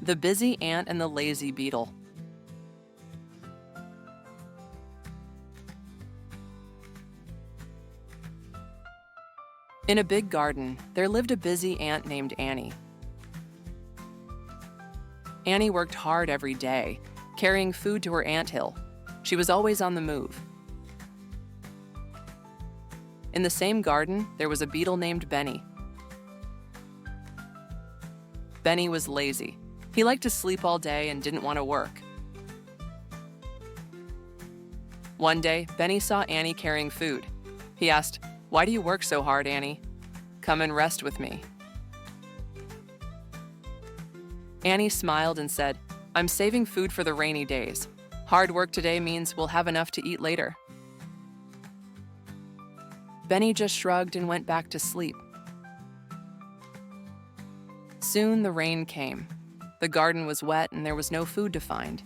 The Busy Ant and the Lazy Beetle. In a big garden, there lived a busy ant named Annie. Annie worked hard every day, carrying food to her anthill. She was always on the move. In the same garden, there was a beetle named Benny. Benny was lazy. He liked to sleep all day and didn't want to work. One day, Benny saw Annie carrying food. He asked, "Why do you work so hard, Annie? Come and rest with me." Annie smiled and said, "I'm saving food for the rainy days. Hard work today means we'll have enough to eat later." Benny just shrugged and went back to sleep. Soon the rain came. The garden was wet and there was no food to find.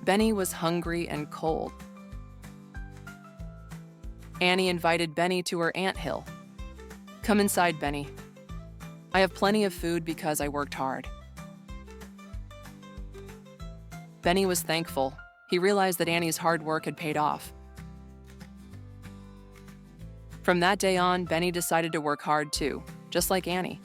Benny was hungry and cold. Annie invited Benny to her anthill. "Come inside, Benny. I have plenty of food because I worked hard." Benny was thankful. He realized that Annie's hard work had paid off. From that day on, Benny decided to work hard too, just like Annie.